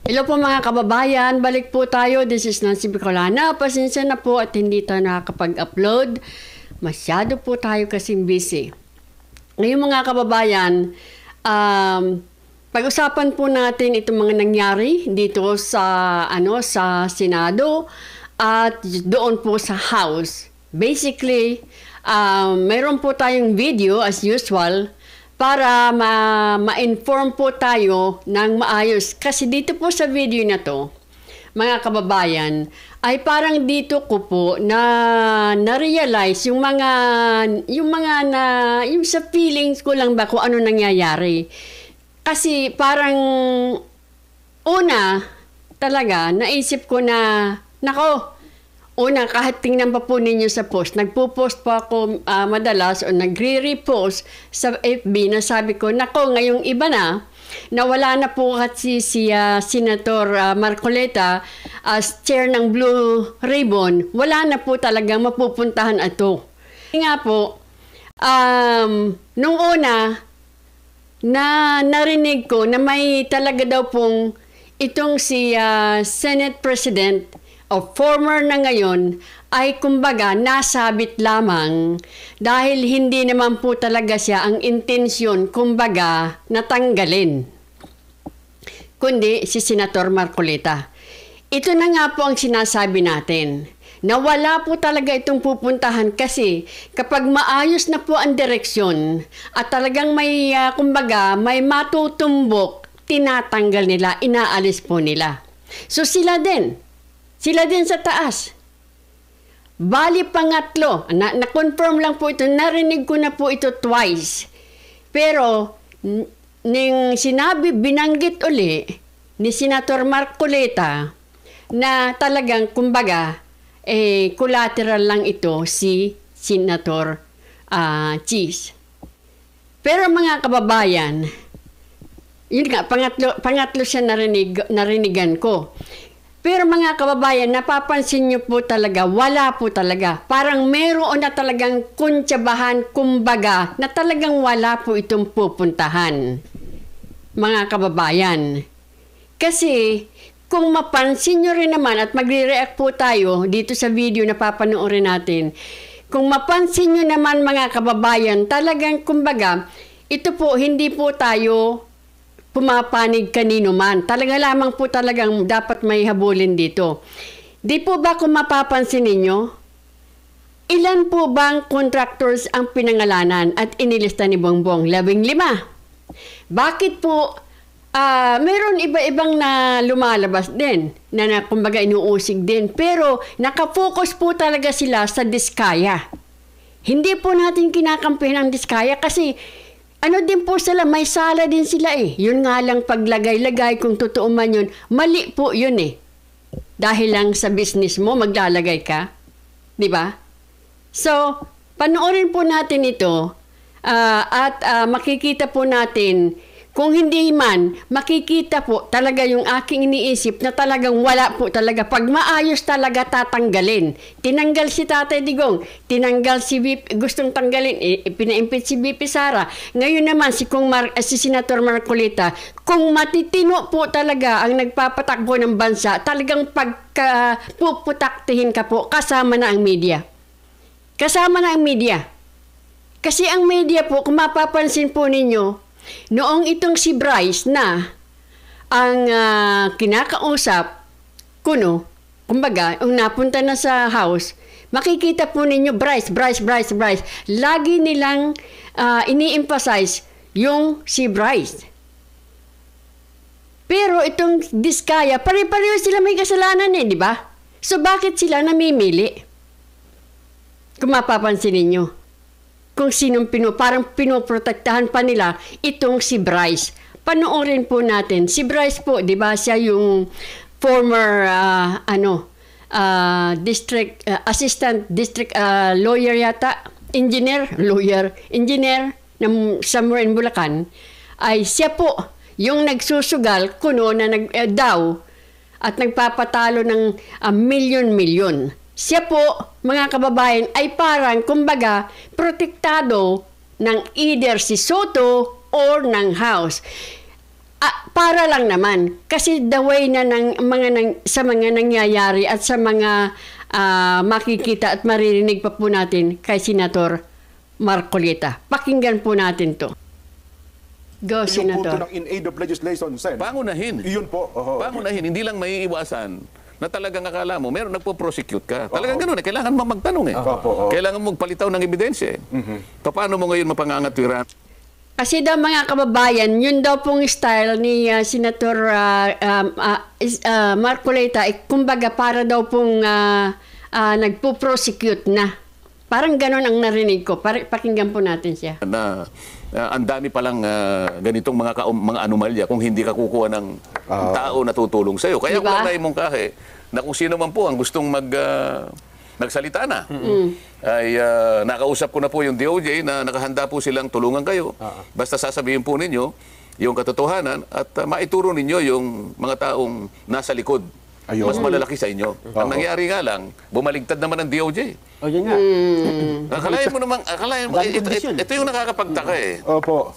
Hello po mga kababayan, balik po tayo. This is Nancy Bicolana. Pasensya na po at hindi tayo nakakapag-upload. Masyado po tayo kasing busy. Ngayon mga kababayan, pag-usapan po natin itong mga nangyari dito sa Senado at doon po sa House. Basically, mayroon po tayong video as usual para ma-inform po tayo ng maayos. Kasi dito po sa video na to, mga kababayan, ay parang dito ko po na-realize yung sa feelings ko lang ba kung ano nangyayari. Kasi parang una talaga naisip ko na, nako, una, kahit tingnan pa po ninyo sa post, nagpo-post po ako madalas o nagre-repost sa FB na sabi ko, nako, ngayong iba na wala na po kasi si Senator Marcoleta as chair ng Blue Ribbon, wala na po talagang mapupuntahan ito. Nga po, nung una, narinig ko na may talaga daw pong itong si Senate President o former na ngayon ay kumbaga nasabit lamang dahil hindi naman po talaga siya ang intensyon kumbaga natanggalin, kundi si Senator Marcoleta. Ito na nga po ang sinasabi natin, na wala po talaga itong pupuntahan kasi kapag maayos na po ang direksyon at talagang may kumbaga may matutumbok, tinatanggal nila, inaalis po nila. So sila din sa taas. Bali pangatlo, na-confirm lang po ito, narinig ko na po ito twice. Pero, binanggit uli ni Senator Marcoleta na talagang, kumbaga, collateral lang ito si Senator Cheese. Pero mga kababayan, yun nga, pangatlo siya narinigan ko. Pero mga kababayan, napapansin niyo po talaga, wala po talaga. Parang meron na talagang kuntsabahan, kumbaga, na talagang wala po itong pupuntahan. Mga kababayan. Kasi, kung mapansin niyo rin naman at magre-react po tayo dito sa video na papanoorin natin, kung mapansin niyo naman mga kababayan, talagang kumbaga, ito po, hindi po tayo pumapanig kanino man. Talaga lamang po talagang dapat may habulin dito. Di po ba kung mapapansin ninyo, ilan po bang contractors ang pinangalanan at inilista ni Bongbong? 15. Bakit po meron iba-ibang na lumalabas din, na kumbaga inuusig din, pero nakafocus po talaga sila sa Diskaya. Hindi po natin kinakampihan ang Diskaya kasi ano din po sila, may sala din sila eh. Yun nga lang paglagay-lagay, kung totoo man yun, mali po yun eh. Dahil lang sa business mo, maglalagay ka. Di ba? So, panoorin po natin ito at makikita po natin, kung hindi man, makikita po talaga yung aking iniisip na talagang wala po talaga. Pag maayos talaga tatanggalin. Tinanggal si Tatay Digong, tinanggal si VP, gustong tanggalin, pina-impeach si VP Sara. Ngayon naman si Senator Marcoleta, kung matitino po talaga ang nagpapatakbo ng bansa, talagang pagpuputaktihin ka po, kasama na ang media. Kasama na ang media. Kasi ang media po, kung mapapansin po ninyo, noong itong si Bryce na ang kinakausap kuno, kumbaga, ang napunta na sa house, makikita po ninyo, Bryce. Lagi nilang ini-emphasize yung si Bryce. Pero itong Diskaya, pare-pareho sila may kasalanan eh, di ba? So bakit sila namimili? Kung mapapansin ninyo. Kung sinong parang pinoprotektahan pa nila itong si Bryce. Panoorin po natin. Si Bryce po, di ba, siya yung former assistant district lawyer yata, engineer somewhere in Bulacan. Ay siya po yung nagsusugal kuno na daw at nagpapatalo ng milyon-milyon. Siya po, mga kababayan, ay parang, kumbaga, protektado ng either si Soto or ng House. para lang naman. Kasi the way na sa mga nangyayari at sa mga makikita at maririnig pa po natin kay Senator Marcolita. Pakinggan po natin to. Go, Yung punto Senator. ng in aid of legislation, Sen. Pangunahin. Iyon po. Pangunahin, hindi lang may iwasan na talagang akala mo, meron nagpo-prosecute ka. Talagang gano'n, kailangan mo magtanong eh. Kailangan mo magpalitaw ng ebidensya eh. Paano mo ngayon mapangangatwiran? Kasi daw mga kababayan, yun daw pong style ni Senator Marcolita, kumbaga para daw pong nagpo-prosecute na. Parang gano'n ang narinig ko. Pakinggan po natin siya. Na ang dami palang ganitong mga anomalya kung hindi ka kukuha ng tao na tutulong sa'yo. Kaya Diba? kung mong kahe na kung sino man po ang gustong nagsalita na, ay nakausap ko na po yung DOJ na nakahanda po silang tulungan kayo. Basta sasabihin po ninyo yung katotohanan at maituro ninyo yung mga taong nasa likod. Ayun. Mas malalaki sa inyo. Ang nangyari nga lang, bumaligtad naman ang DOJ. O, yun nga. Akalain mo naman, ito yung nakakapagtaka eh. Opo.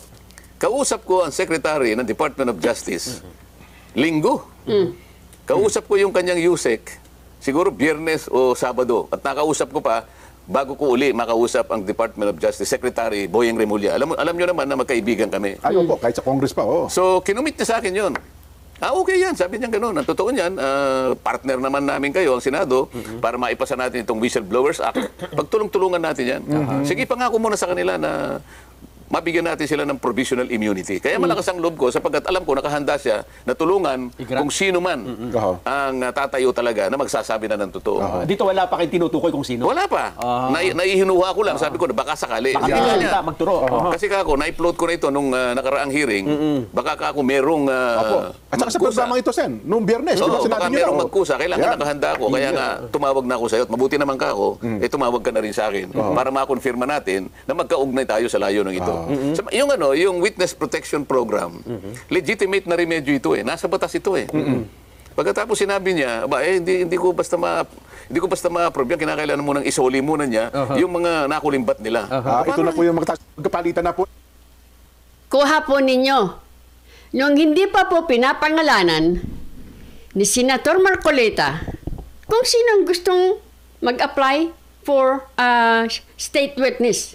Kausap ko ang Secretary ng Department of Justice, Linggo. Kausap ko yung kanyang USEC, siguro Biyernes o Sabado. At nakausap ko pa, bago ko uli makausap ang Department of Justice, Secretary Boyeng Remulla. Alam nyo naman na magkaibigan kami. Ayun po, kahit sa Congress pa, So, kinumit niya sa akin yun. Okay yan, sabi niya gano'n. Ang totoo niyan, partner naman namin kayo, ang Senado, para maipasa natin itong Whistleblowers Act. Pagtulong-tulungan natin yan. Sige, pangako muna sa kanila na mabigyan natin sila ng provisional immunity. Kaya malakas ang loob ko sapagkat alam ko nakahanda siya na tulungan kung sino man ang tatayo talaga na magsasabi na ng totoo. Dito wala pa kayo tinutukoy kung sino. Wala pa. Naihinuha ko lang. Sabi ko na baka sakali. Baka Sabi bigla niya, magturo. kasi kako, na-upload ko na ito nung nakaraang hearing. Baka kako merong At saka sa programang ito, Sen, noong Biyernes, di ba Oo, sinabi baka niyo? merong magkusa. Kailangan Yan. nakahanda ako. Kaya nga, tumawag na ako sa'yo. At mabuti naman ka ako, tumawag ka na rin sa akin para makonfirma natin na magkaugnay tayo sa layo ng ito. Yung Witness Protection Program, legitimate na remedyo ito eh. Nasa batas ito eh. Pagkatapos sinabi niya, hindi ko basta ma-approve yan. Kinakailangan mo nang isoli muna niya yung mga nakulimbat nila. Ito na po yung magkapalitan na po. Kuha po ninyo. Nung hindi pa po pinapangalanan ni Senator Marcolita kung sino ang gustong mag-apply for state witness.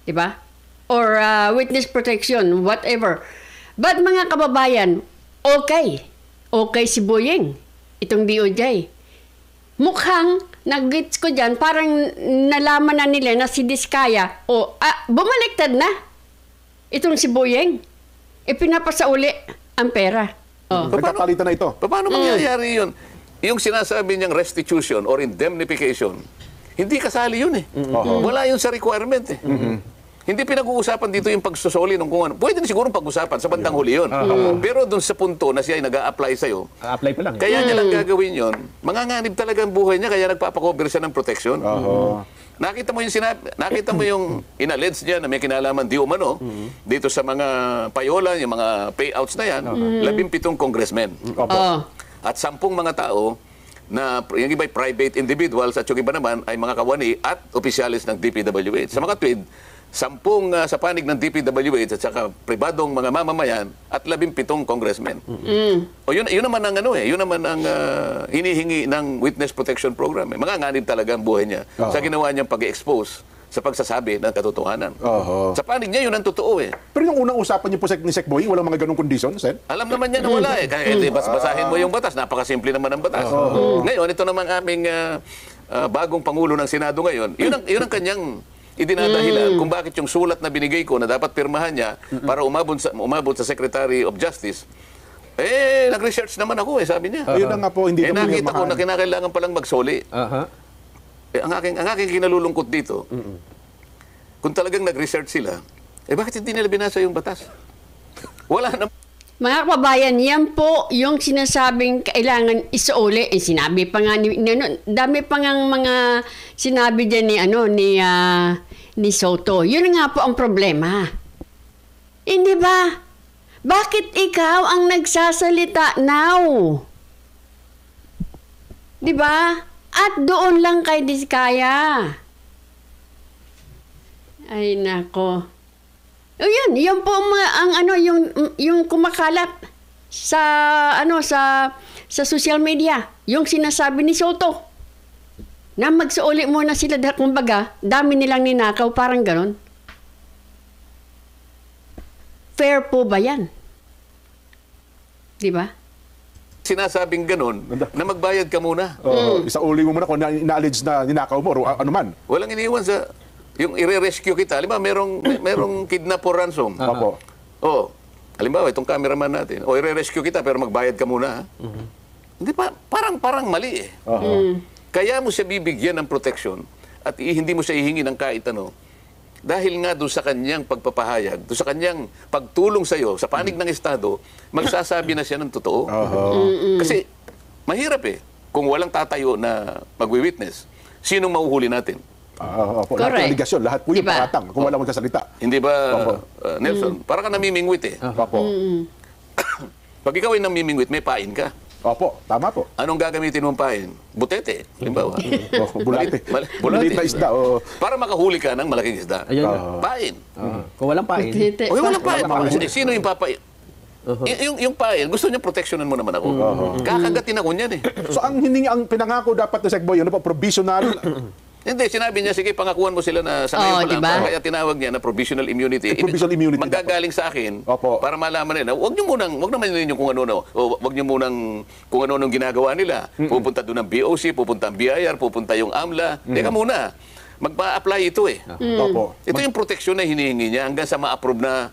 Diba? Or witness protection, whatever. But mga kababayan, okay. Okay si Boyeng, itong DOJ. Mukhang, nag-gets ko dyan, parang nalaman na nila na si Diskaya, bumaliktad na. Itong si Boyeng. Ipinapasa uli ang pera. Nagkapalitan na ito. Paano mangyayari yun? Yung sinasabi niyang restitution or indemnification, hindi kasali yun eh. Wala yun sa requirement eh. Hindi pinag-uusapan dito yung pagsusoli ng kung ano. Pwede na siguro pag-usapan sa bandang huli yun. Pero doon sa punto na siya ay nag-a-apply sa'yo, Apply pa lang. kaya niya lang gagawin yun, manganganib talaga ang buhay niya, kaya nagpapakover siya ng protection. Nakita mo yung in-allege niya na may kinalaman di umano dito sa mga payola, yung mga payouts na yan, 17 congressmen. At 10 mga tao na yung iba ay private individuals at yung iba naman ay mga kawani at opisyalis ng DPWH. Sa mga tweed, 10 sa panig ng DPWH at saka pribadong mga mamamayan at 17 congressmen. O yun naman ang yun naman ang hinihingi ng Witness Protection Program. Manganganib talaga ang buhay niya sa ginawa niyang pag-expose sa pagsasabi ng katotohanan. Sa panig niya, yun ang totoo eh. Pero yung unang usapan niyo po ni Sec Boyeng, walang mga ganong kondisyon, Sen? Alam naman niya na wala eh. Kaya basahin mo yung batas. Napakasimple naman ang batas. Ngayon, ito naman aming bagong Pangulo ng Senado ngayon. Yun ang kanyang idinadahilan kung bakit yung sulat na binigay ko na dapat pirmahan niya para umabot sa Secretary of Justice. Nag-research naman ako sabi niya. Yun na nga po, hindi na po nakita ko na kinakailangan palang magsoli. Ang aking kinalulungkot dito, kung talagang nag-research sila, bakit hindi nila binasa yung batas? Wala na. Mga kababayan, yan po yung sinasabing kailangan isuuli. Sinabi pa nga dami pa nga mga sinabi dyan ni Soto. Yun nga po ang problema. Hindi ba? Bakit ikaw ang nagsasalita now? Di ba? At doon lang kay Diskaya. Ay nako. Yun po yung kumakalat sa sa social media, yung sinasabi ni Soto. Na magsuuli muna sila dahil kumbaga, dami nilang ninakaw, parang ganon. Fair po ba yan? Di ba? Sinasabing ganun, na magbayad ka muna. Isauli mo muna kung ina-allege na ninakaw mo o ano man. Walang iniwan sa, yung i-rescue kita. Halimbawa, merong kidnap or ransom. Opo. Halimbawa, itong cameraman natin, i-rescue kita pero magbayad ka muna. Hindi pa, parang mali eh. Kaya mo siya bibigyan ng protection at hindi mo siya hihingi ng kahit ano. Dahil nga doon sa kanyang pagpapahayag, doon sa kanyang pagtulong sa iyo, sa panig ng Estado, magsasabi na siya ng totoo. Kasi mahirap eh. Kung walang tatayo na magwi-witness, sinong mahuhuli natin? Opo. Correct. Lahat ng aligasyon, lahat po yung Diba? pakatang kung walang magsasalita. Hindi ba, Nelson? Para ka namimingwit eh. Opo. Pag ikaw ay namimingwit, may pain ka. Opo, tama po. Anong gagamitin mong pain? Butete, halimbawa. Bulate. Bulate. Maliit na isda. Para makahuli ka ng malaking isda. Ayun. Pain. Kung walang pain. O walang pain. Sino yung papain? Yung pain, gusto niya proteksyonan mo naman ako. Kakagatin ako niyan eh. So ang pinangako dapat na Secboy, ano po, provisional. Hindi, sinabi niya, sige, pangakuan mo sila na sa ngayon pa lang. diba? Kaya tinawag niya na provisional immunity. Provisional immunity. Manggagaling sa akin, Opo. para malaman nila, wag naman ninyo kung ano, o wag niyo munang kung ano ginagawa nila. Pupunta doon ang BOC, pupunta ang BIR, pupunta yung AMLA. Teka muna, magpa-apply ito eh. Opo. Ito yung proteksyon na hinihingi niya hanggang sa ma-approve na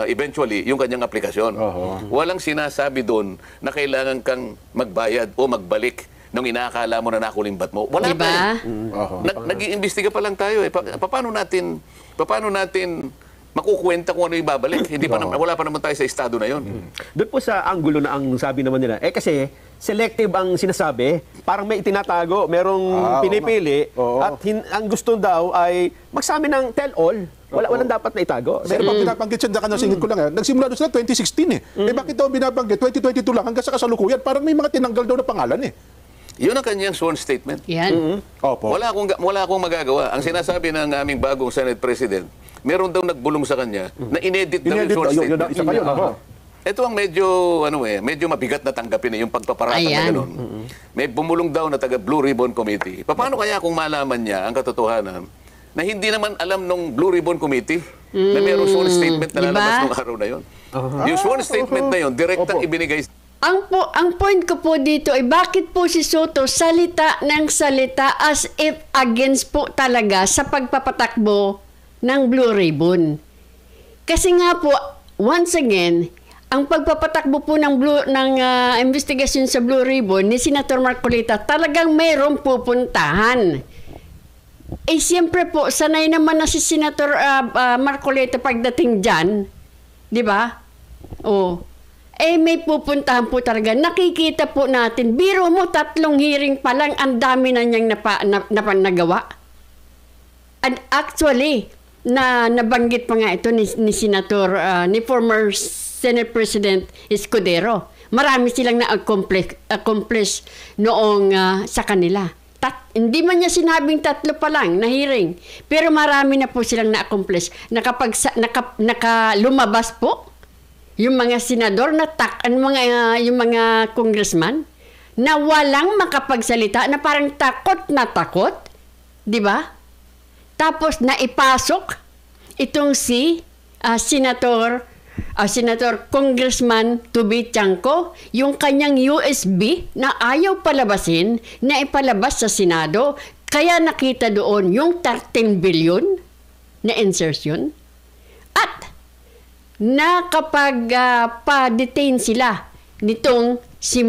eventually yung kanyang aplikasyon. Walang sinasabi doon na kailangan kang magbayad o magbalik nung inaakala mo na nakulimbat mo. Wala Diba? pa eh. Nag-iimbestiga pa lang tayo eh. Paano natin makukuwenta kung ano yung babalik? Wala pa naman tayo sa estado na yon. Doon po sa anggulo na ang sabi naman nila, kasi selective ang sinasabi, parang may itinatago, merong pinipili, at ang gusto daw ay magsabi ng tell-all. Walang dapat na itago. Pero pag binabanggit siya, na singit ko lang, nagsimula doon sila 2016 eh. Bakit daw binabanggit? 2022 lang hanggang sa kasalukuyan, parang may mga tinanggal daw na pangalan eh. Yun ang kanyang sworn statement. Yan. Opo. Wala akong magagawa. Ang sinasabi ng aming bagong Senate President, meron daw nagbulong sa kanya na inedit daw yung sworn Yun, statement. isa pa yun. Ito ang medyo mabigat na tanggapin yung pagpaparatang na Ayan. gano'n. May bumulong daw na taga Blue Ribbon Committee. Paano kaya kung malaman niya ang katotohanan na hindi naman alam nung Blue Ribbon Committee na mayroong sworn statement na lalabas Diba? nung araw na yun? Yung sworn statement na yun, direktang ibinigay. Ang point ko po dito ay bakit po si Soto salita ng salita as if against po talaga sa pagpapatakbo ng Blue Ribbon. Kasi nga po, once again, ang pagpapatakbo po ng investigation sa Blue Ribbon ni Senator Marcolita talagang mayroong pupuntahan. Eh siyempre po, sanay naman na si Senator Marcolita pagdating dyan. Di ba? May pupuntahan po talaga. Nakikita po natin, biro mo 3 hearing pa lang, ang dami na niyang nagawa. And actually, nabanggit pa nga ito ni Senator, ni former Senate President Escudero. Marami silang na-accomplish noong sa kanila. Hindi man niya sinabing 3 pa lang na hearing, pero marami na po silang na-accomplish. Lumabas po yung mga senador yung mga congressman na walang makapagsalita, na parang takot na takot, di ba? Tapos naipasok itong si Senator Congressman Tubi Tiangco, yung kanyang USB na ayaw palabasin, na ipalabas sa Senado. Kaya nakita doon yung 13 billion na insertion. At na kapag pa-detain sila nitong si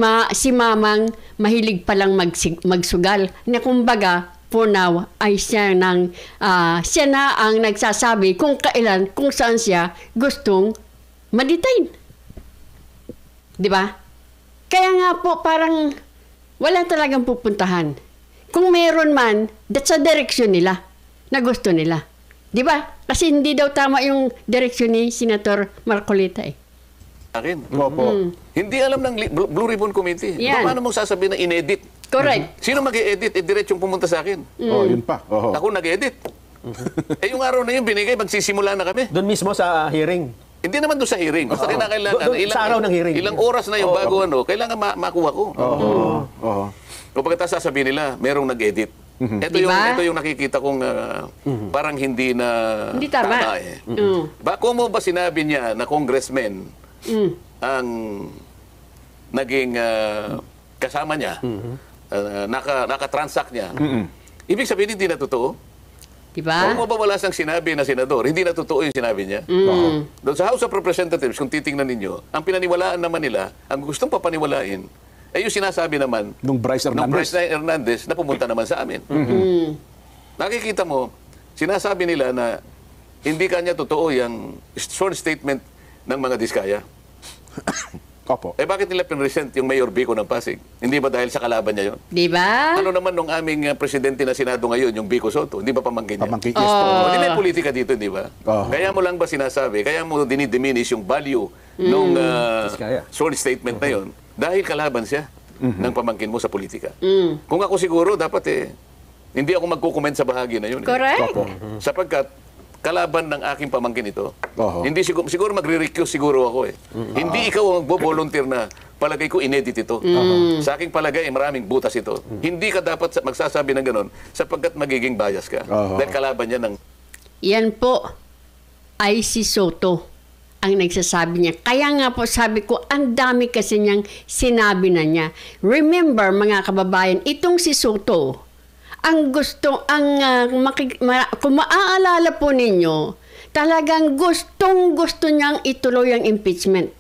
Mamang mahilig palang magsugal, na kumbaga for now ay siya na ang nagsasabi kung saan siya gustong ma-detain. Di ba? Kaya nga po parang wala talagang pupuntahan. Kung meron man, that's sa direksyon nila na gusto nila. Di ba? Kasi hindi daw tama yung direksyon ni Senator Marcolita eh. Akin. Opo. Hindi alam ng Blue Ribbon Committee. Yan. Paano mong sasabihin na inedit? Correct. Sino mag-e-edit? Diretsong pumunta sa akin. Yun pa. Ako nag-edit. Eh yung araw na yun binigay, magsisimula na kami. Doon mismo sa hearing. Hindi naman doon sa hearing. Basta kinakailangan. Doon sa araw ng hearing. Ilang oras na yung bago kailangan makuha ko. Oo. O pagkatapos sasabihin nila, merong nag-edit. Diba? Ito yung nakikita kong parang hindi na Hindi tama. eh. Kung mo ba sinabi niya na congressman ang naging kasama niya, naka-transact niya, ibig sabihin hindi na totoo. Diba? Kung mo ba wala siyang sinabi na senador, hindi na totoo yung sinabi niya. Doon sa House of Representatives, kung titingnan ninyo, ang pinaniwalaan naman nila, ang gustong papaniwalain, ay yung sinasabi naman Nung Bryce Hernandez na pumunta naman sa amin. Nakikita mo, sinasabi nila na hindi kanya totoo yung sworn statement ng mga Diskaya. Opo. Eh bakit nila pinresent yung Mayor Vico ng Pasig? Hindi ba dahil sa kalaban niya yun? Diba? Ano naman nung aming presidente na Senado ngayon, yung Vico Soto, hindi ba pamangkin niya? Pamangkin, yes po. Hindi may politika dito, di ba? Kaya mo lang ba sinasabi, kaya mo dinidiminish yung value nung Diskaya. sworn statement na yun dahil kalaban siya ng pamangkin mo sa politika. Kung ako siguro, dapat hindi ako magkukomment sa bahagi na yun. Correct. Opo. Sapagkat kalaban ng aking pamangkin ito, Oho. hindi siguro magre-recuse siguro ako Hindi ikaw ang magbo-volunteer na palagay ko inedit ito. Sa aking palagay, maraming butas ito. Hindi ka dapat magsasabi ng ganon sapagkat magiging bias ka. Dahil kalaban niya ng... Yan po ay si Soto ang nagsasabi niya. Kaya nga po sabi ko, ang dami kasi niyang sinabi na niya. Remember mga kababayan, itong si Soto, ang gusto, kung maaalala po ninyo, talagang gustong-gusto niyang ituloy ang impeachment.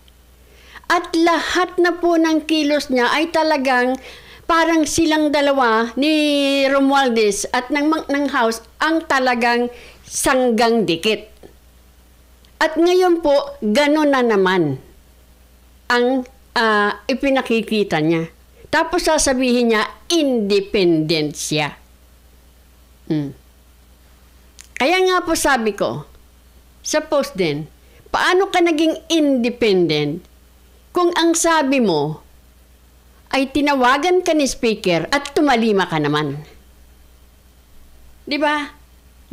At lahat na po ng kilos niya ay talagang parang silang dalawa ni Romualdez at ng House ang talagang sanggang dikit. At ngayon po, gano'n na naman ang ipinakikita niya. Tapos sasabihin niya, independent siya. Kaya nga po sabi ko, sa post din, paano ka naging independent kung ang sabi mo ay tinawagan ka ni speaker at tumalima ka naman? Di ba?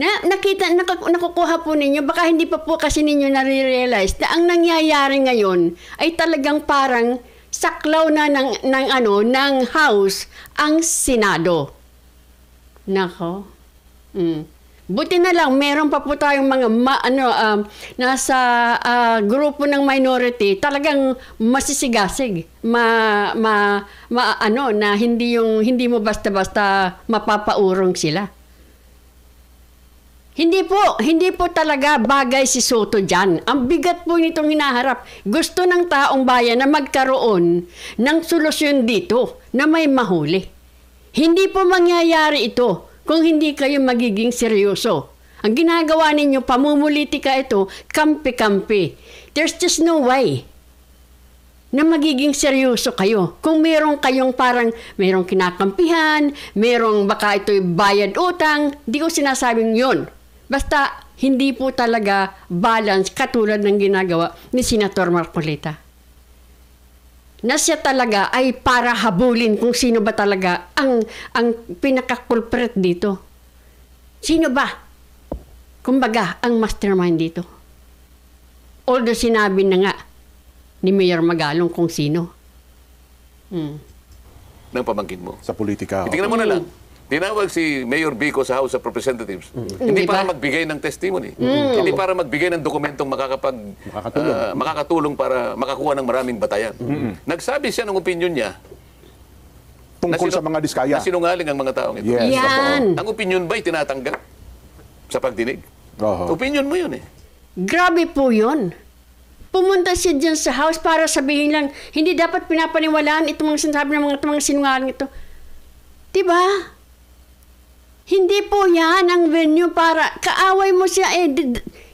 Nakukuha po ninyo, baka hindi pa po kasi ninyo nare-realize na ang nangyayari ngayon ay talagang parang saklaw na ng House ang Senado. Nako. Buti na lang, meron pa po tayong mga nasa grupo ng minority, talagang masisigasig, na hindi mo basta-basta mapapaurong sila. Hindi po talaga bagay si Soto dyan. Ang bigat po nitong hinaharap. Gusto ng taong bayan na magkaroon ng solusyon dito na may mahuli. Hindi po mangyayari ito kung hindi kayo magiging seryoso. Ang ginagawa ninyo, pamumulitika ito, kampi-kampi. There's just no way na magiging seryoso kayo. Kung meron kayong parang, merong kinakampihan, merong baka ito'y bayad utang, di ko sinasabing yun. Basta, hindi po talaga balance katulad ng ginagawa ni Senator Marcolita. Na siya talaga ay para habulin kung sino ba talaga ang pinaka-culprit dito. Sino ba? Kumbaga, ang mastermind dito. Although sinabi na nga ni Mayor Magalong kung sino. ng pamangkin mo. Sa politika. Tingnan mo na lang. Tinawag si Mayor Vico sa House of Representatives. Hindi para magbigay ng testimony. Hindi para magbigay ng dokumentong makakatulong para makakuha ng maraming batayan. Nagsabi siya ng opinion niya Tungkol sa mga Diskaya. na sinungaling ang mga taong ito. Yes, Yan. Ang opinion ba'y tinatanggap sa pagdinig? Oho. Opinion mo yun eh. Grabe po yun. Pumunta siya dyan sa house para sabihin lang, hindi dapat pinapaniwalaan itong mga sinasabi ng mga sinungaling ito. Diba? Hindi po yan ang venue para kaaway mo siya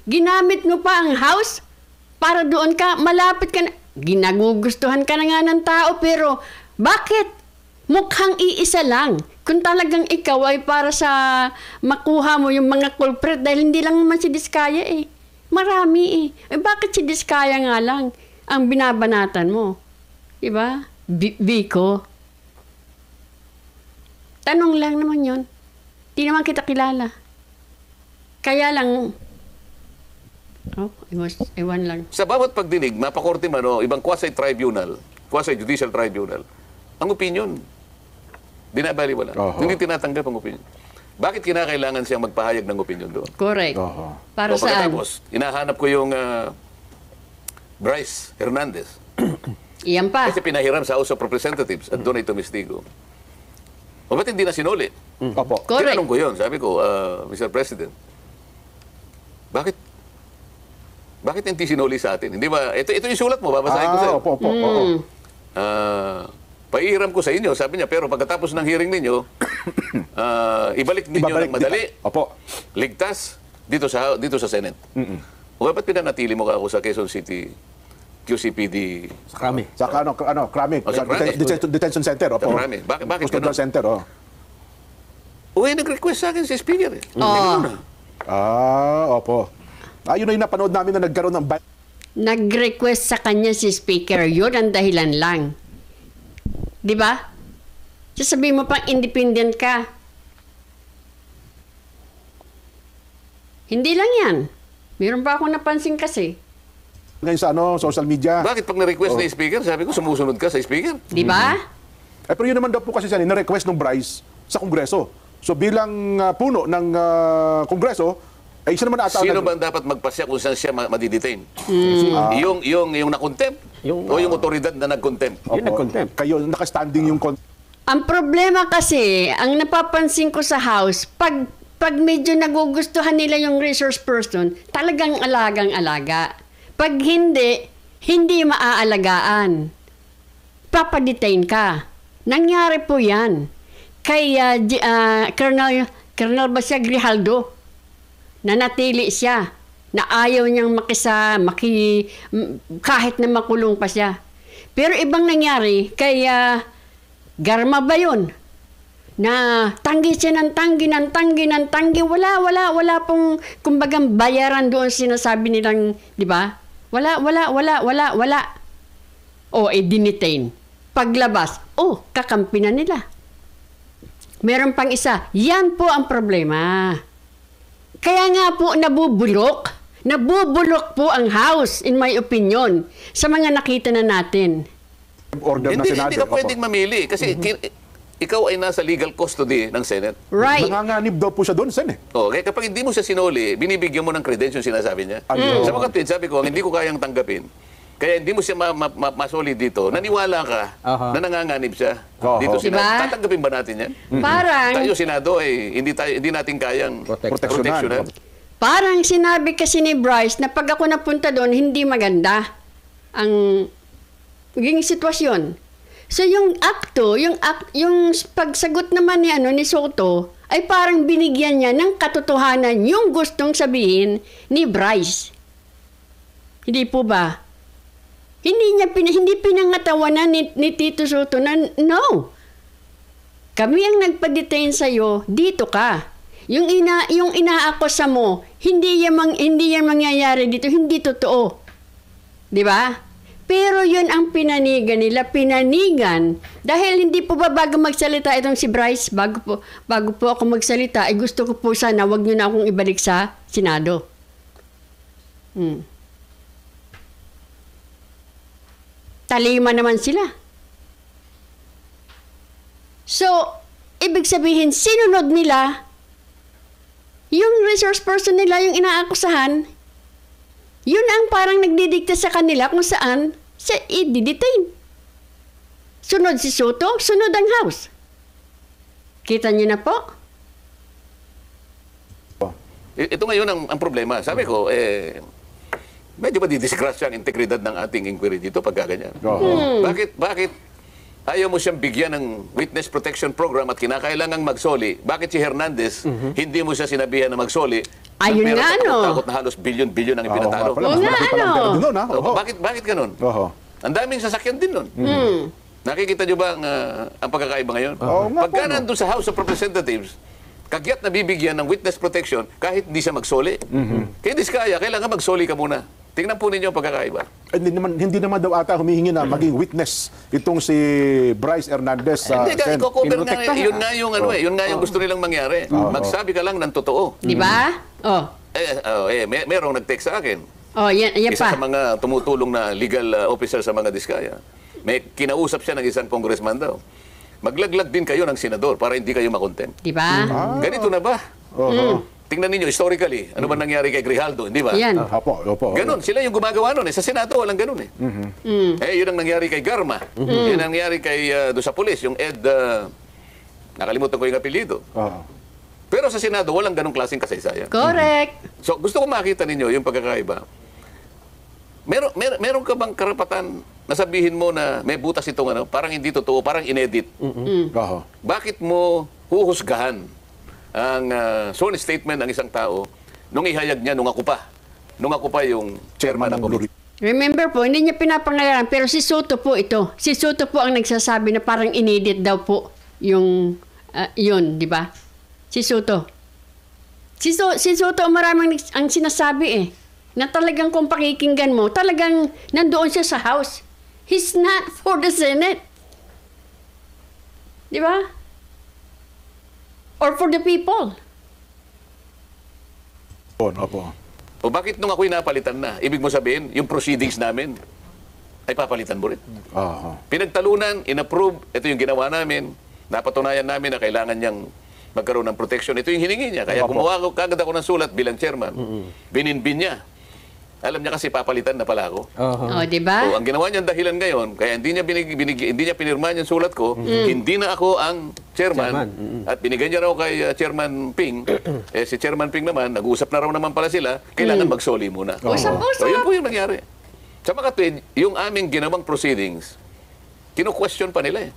ginamit mo pa ang house para doon ka, malapit ka na, ginagugustuhan ka na nga ng tao pero bakit? Mukhang iisa lang. Kung talagang ikaw ay para sa makuha mo yung mga culprit dahil hindi lang naman si Diskaya eh. Marami eh. Bakit si Diskaya nga lang ang binabanatan mo? Diba? Vico. Tanong lang naman yon. Di naman kita kilala. Kaya lang, ewan lang. Sa bawat pagdinig, mapakorte man o ibang quasi-tribunal, quasi-judicial tribunal, ang opinion, binabaliwala. Hindi tinatanggap ang opinion. Bakit kinakailangan siyang magpahayag ng opinion doon? Correct. Para So, saan? pagkatapos, hinahanap ko yung Bryce Hernandez. Iyan pa. Kasi pinahiram sa House of Representatives at doon ay tumistigo. O ba't hindi na sinuli? Opo. Correct. Tinanong ko yun. Sabi ko, Mr. President, bakit hindi sinuli sa atin? Hindi ba? Ito yung sulat mo, babasahin ko sa'yo. Opo. Paihiram ko sa inyo, sabi niya, pero pagkatapos ng hearing ninyo, ibalik ninyo ng madali, Opo. ligtas, dito sa Senate. O ba't pinanatili mo ka ako sa Quezon City QCPD? Sa Krami. Sa Krami. Sa Krami. Detention Center. Opo. Sa Krami. Bakit Custodial ganun? Center. Nag-request sa akin si Speaker. Opo. Yun na yung napanood namin na nagkaroon ng Nag-request sa kanya si Speaker. Yun ang dahilan lang. Di ba? Sasabihin mo pang independent ka. Hindi lang yan. Meron pa akong napansin kasi. ngayon sa social media. Bakit pag na-request na yung Speaker, sabi ko, sumusunod ka sa Speaker? Di ba? Pero yun naman daw po kasi siya, na-request ng Bryce sa Kongreso. So bilang puno ng Kongreso, ay siya naman ata. Sino ba ang dapat magpasya kung saan siya madidetain? Yung na-contempt? O yung otoridad na nag-contempt? Yun nag-contempt. Kayo, nakastanding yung Ang problema kasi, ang napapansin ko sa House, pag medyo nagugustuhan nila yung resource person, talagang alagang-alaga. Pag hindi maaalagaan. Papadetain ka. Nangyari po yan. Kay Colonel ba siya, Grijaldo, nanatili siya, na ayaw niyang kahit na makulong pa siya. Pero ibang nangyari, kay Garma ba yun? Na tanggi siya ng tanggi. Wala pong, kumbagang bayaran doon sinasabi nilang, di ba? Wala. Dinitain. Paglabas, kakampi na nila. Meron pang isa, yan po ang problema. Kaya nga po nabubulok po ang House, in my opinion, sa mga nakita na natin. order ng Senado. Hindi ka pwedeng mamili kasi ikaw ay nasa legal custody ng Senate. Right. Nanganganib daw po siya doon, Sen. Kaya kapag hindi mo siya sinuli, binibigyan mo ng credential sinasabi niya. Sa mga tweet, sabi ko, ang hindi ko kayang tanggapin, kaya hindi mo siya masoli dito, naniwala ka na nanganganib siya dito sa Diba? tatanggapin ba natin yan? Parang, Tayo, Senado, hindi natin kayang proteksyonan. parang sinabi kasi ni Bryce na pag ako napunta doon, hindi maganda ang maging sitwasyon. So yung yung pagsagot naman ni Soto ay parang binigyan niya ng katotohanan yung gustong sabihin ni Bryce. Hindi po ba? Hindi pinangatawanan ni Tito Soto na no. Kami ang nagpa-detain sa iyo, dito ka. Yung inaakusa mo, hindi yan mangyayari dito, hindi totoo. 'Di ba? Pero yun ang pinanigan nila, dahil hindi po ba bago magsalita itong si Bryce, bago po ako magsalita, ay gusto ko po sana wag niyo na akong ibalik sa Senado. Talima naman sila. So, ibig sabihin, sinunod nila yung resource person nila, yung inaakusahan. Yun ang parang nagdidikta sa kanila kung saan siya i-detain. Sunod si Soto, sunod ang House. Kita niyo na po? Ito ngayon ang problema. Sabi ko, medyo madidisgrasya ang integridad ng ating inquiry dito pag ganyan. Bakit ayaw mo siyang bigyan ng witness protection program at kinakailangang magsoli? Bakit si Hernandez, hindi mo siya sinabihan na magsoli? Ayun nga, no? Takot na halos bilyon-bilyon ang ipinatalo. Bakit ganun? Ang daming sasakyan din nun. Nakikita nyo ba ang pagkakaiba ngayon? Pagka nandun sa House of Representatives, kagyat na bibigyan ng witness protection kahit hindi siya magsoli. Kaya diskaya, kailangan magsoli ka muna. Tingnan po ninyo ang pagkakaiba. Hindi naman daw ata humihingi na maging witness itong si Bryce Hernandez sa Hindi ka, Sen. i-cover nga, Pinotektahan. yun nga yung, yun nga yung gusto nilang mangyari. Magsabi ka lang ng totoo. Di ba? Oh. Merong nag-text sa akin. Oh, yan Isa pa. sa mga tumutulong na legal officer sa mga diskaya. May kinausap siya ng isang congressman daw. Maglaglag din kayo ng senador para hindi kayo makontempt. Di ba? Ganito na ba? Oo. Tingnan ninyo, historically, ano ba nangyari kay Grijaldo, hindi ba? Yan. Opo. Ganon, sila yung gumagawa nun. Sa Senado, walang ganon eh. Yun ang nangyari kay Garma. Yun ang nangyari kay, doon sa pulis, yung Ed, nakalimutan ko yung apelyido. Oo. Pero sa Senado, walang ganong klaseng kasaysayan. Correct. So, gusto ko makita ninyo yung pagkakaiba. Meron ka bang karapatan na sabihin mo na may butas itong parang hindi totoo, parang inedit? Oo. Bakit mo huhusgahan ang sworn statement ng isang tao nung ihayag niya nung ako pa? Nung ako pa yung chairman ng committee. Remember po, hindi niya pinapangalanan, pero si Soto po ito. Si Soto po ang nagsasabi na parang inedit daw po yung, yun, di ba? Si Soto. Si Soto maraming ang sinasabi eh. Na talagang kung pakikinggan mo, talagang nandoon siya sa House. He's not for the Senate. Di ba? Or for the people. Opo. O bakit nung ako'y napalitan na? Ibig mo sabihin, yung proceedings namin ay papalitan mo rin. Oo. Pinagtalunan, inapprove, ito yung ginawa namin, napatunayan namin na kailangan niyang magkaroon ng protection. Ito yung hiningi niya. Kaya gumawa ko kagad ako ng sulat bilang chairman. Bininbin niya. Alam niya kasi papalitan na pala ako. Oh, di ba? So, ang ginawa niyang dahilan ngayon, kaya hindi niya pinirmahan yung sulat ko, hindi na ako ang chairman. At binigyan niya raw kay Chairman Ping. Si Chairman Ping naman, nag-uusap na raw naman pala sila, kailangan magsoli muna. Usap-usap. So, yun po yung nangyari. Sa makatwid, yung aming ginawang proceedings, kinu-question pa nila eh.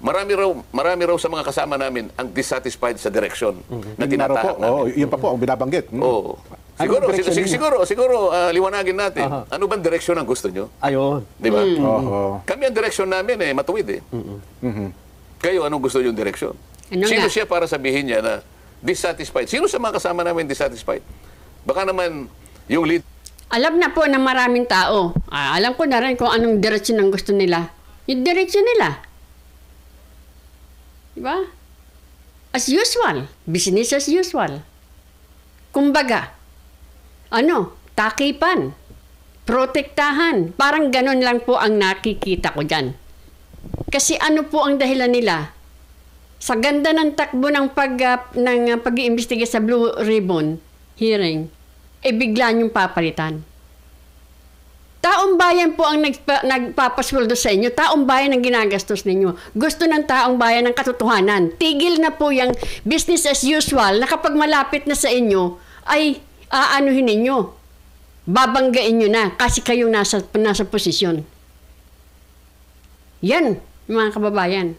Marami raw sa mga kasama namin ang dissatisfied sa direction na tinatahak namin. Yun pa po ang binabanggit. Oo. Anong direction Siguro, liwanagin natin. Ano bang direksyon ang gusto nyo? Ayun. Di ba? Oo. Kami ang direksyon namin matuwid eh. Kayo, anong gusto yung direksyon? Ano Sino nga? siya para sabihin niya na dissatisfied? Sino sa mga kasama namin dissatisfied? Baka naman yung lead. Alam na po ng maraming tao. Alam ko na rin kung anong direksyon ang gusto nila. Yung direksyon nila. Diba? As usual. Business as usual. Kumbaga, takipan, protektahan. Parang ganun lang po ang nakikita ko dyan. Kasi ano po ang dahilan nila? Sa ganda ng takbo ng pag-iimbestiga sa Blue Ribbon hearing, bigla niyong papalitan. Taong bayan po ang nagpapasweldo sa inyo. Taong bayan ang ginagastos ninyo. Gusto ng taong bayan ng katotohanan. Tigil na po yung business as usual na kapag malapit na sa inyo, ay aanuhin ninyo. Babanggain nyo na kasi kayong nasa posisyon. Yan, mga kababayan.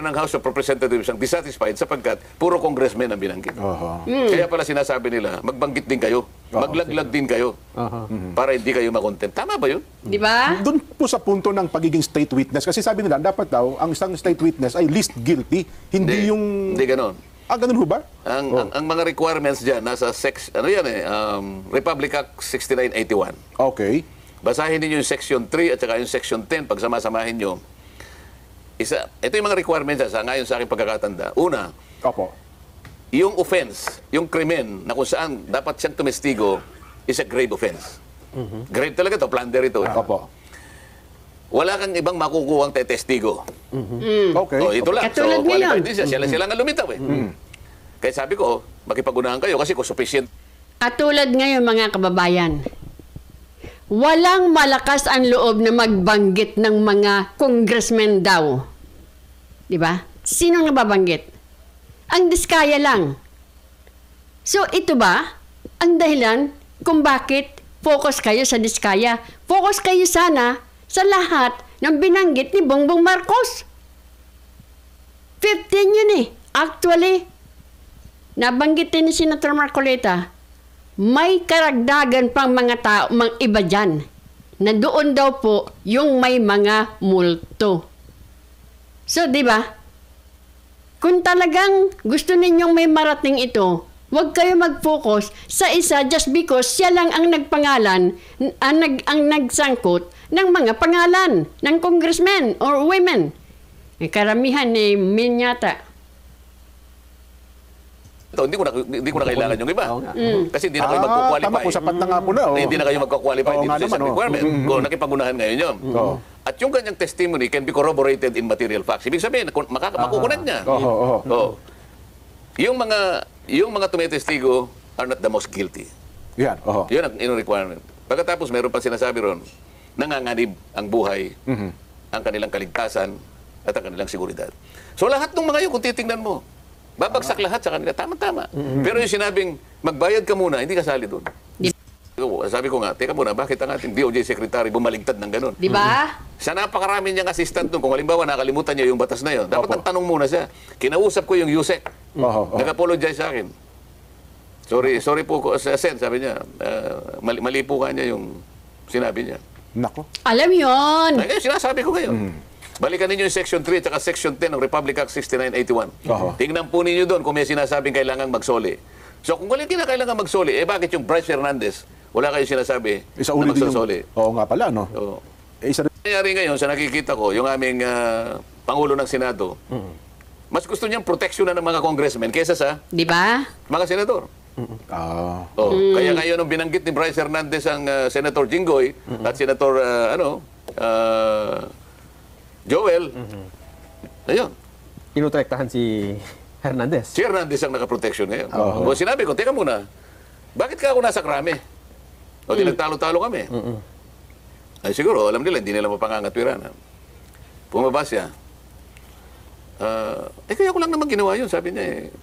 Ng House of Representatives ang dissatisfied sapagkat puro congressmen ang binanggit. Kaya pala sinasabi nila, magbanggit din kayo. Maglaglag din kayo. Para hindi kayo makontempt. Tama ba yun? Di ba? Doon po sa punto ng pagiging state witness, kasi sabi nila, dapat daw, ang isang state witness ay least guilty, hindi yung... Hindi ganon. Ganun ho ba? Ang mga requirements dyan, nasa Republic Act 6981. Okay. Basahin niyo yung Section 3 at saka yung Section 10, pagsama-samahin nyo. Ito yung mga requirements ngayon sa aking pagkakatanda. Una, Opo. yung offense, yung krimen na kung saan dapat siyang tumestigo is a grave offense. Grave talaga to, plunder ito. Opo. Wala kang ibang makukuhang testigo. Okay. O, ito lang. Katulad So, qualified ngayon. din siya. Sila nga lumitaw eh. Kaya sabi ko, makipag-unahan kayo kasi kung sufficient. Katulad ngayon mga kababayan, walang malakas ang loob na magbanggit ng mga congressmen daw. Di ba? Sino nababanggit? Ang diskaya lang. So ito ba ang dahilan kung bakit focus kayo sa diskaya? Focus kayo sana sa lahat ng binanggit ni Bongbong Marcos. 15 yun eh. Actually, nabanggit din ni Senator Marcoleta, may karagdagan pang mga tao, mga iba dyan, na doon daw po yung may mga multo. So, di ba? Kung talagang gusto ninyong may marating ito, Huwag kayo mag-focus sa isa just because siya lang ang nagpangalan, ang nagsangkot ng mga pangalan ng congressmen or women. Karamihan men yata. Ito, hindi ko na kailangan yung iba. Oo nga. Kasi hindi na kayo magkukwalify. Tama po, sapat na nga po na. Hindi na kayo magkukwalify Oo dito nga sa naman, isang requirement. Kung nakipagunahan ngayon yun. Oo. At yung kanyang testimony can be corroborated in material facts. Ibig sabihin, makukunan niya. Oo. Oo. Yung mga tumitestigo are not the most guilty. Yan. Oo. Yun ang requirement. Pagkatapos, meron pa sinasabi ron, nanganganib ang buhay, ang kanilang kaligtasan, at ang kanilang seguridad. So lahat ng mga yun, kung titingnan mo, babagsak lahat sa kanila. Tama-tama. Pero yung sinabing, magbayad ka muna, hindi kasali doon. Sabi ko nga, teka muna, bakit ang ating DOJ Secretary bumaligtad ng ganun? Di ba? Sa napakarami niyang assistant doon, kung halimbawa nakalimutan niya yung batas na yun, dapat nagtanong muna siya. Kinausap ko yung USEC. Nag-apologize sa akin. Sorry po, Sen, sabi niya. Mali po ka niya yung sinabi niya. Nako. Alam yon. Ay, sinasabi ko ngayon. Balikan ninyo yung Section 3 at Section 10 ng Republic Act 6981. Tingnan po ninyo doon kung may sinasabing kailangang magsoli. So kung walang kailangan magsoli, bakit yung Bryce Fernandez, wala kayo sinasabi Isa na uli din magsosoli? Oo nga pala, no? Oo. Isa Nangyari ngayon, sa nakikita ko, yung aming Pangulo ng Senado, mas gusto niyang proteksyonan ng mga congressmen kaysa sa Di ba? mga senador. Kaya ngayon, nung binanggit ni Bryce Hernandez ang Senator Jinggoy at Senator Joel, ayun, Pinutektahan si Hernandez. si Hernandez ang nakaproteksyon ngayon. O sinabi ko, teka muna, bakit ka ako nasa krame? O di nagtalo-talo kami. Ay siguro, alam nila, hindi nila mapangangatwiran. Pumaba siya. Kaya ko lang naman ginawa yun, sabi niya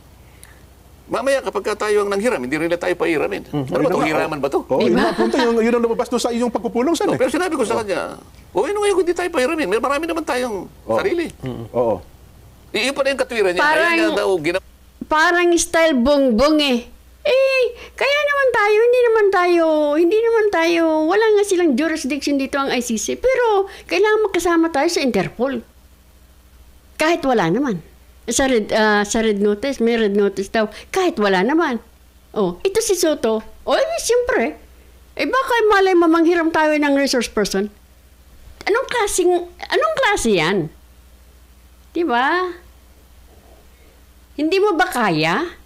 mamaya kapag tayo ang nanghiram, hindi rin na tayo pahiramin. Ano ba ito? Hiraman ba ito? yun ang punto, yun ang lumabas doon sa iyong pagpupulong, Sen. Pero sinabi ko sa kanya, ano ngayon kung hindi tayo pahiramin? Marami naman tayong sarili. Oo. Iyon pa na yung katwiran niya. Parang- Kaya nga daw, Parang style bongbong eh. Kaya naman hindi naman tayo, wala nga silang jurisdiction dito ang ICC. Pero kailangan makasama tayo sa Interpol. Kahit wala naman. Sa red notice, may red notice daw. Kahit wala naman. Ito si Soto. Siyempre. Baka malay mamanghiram tayo ng resource person. Anong klase yan? Diba? Hindi mo ba kaya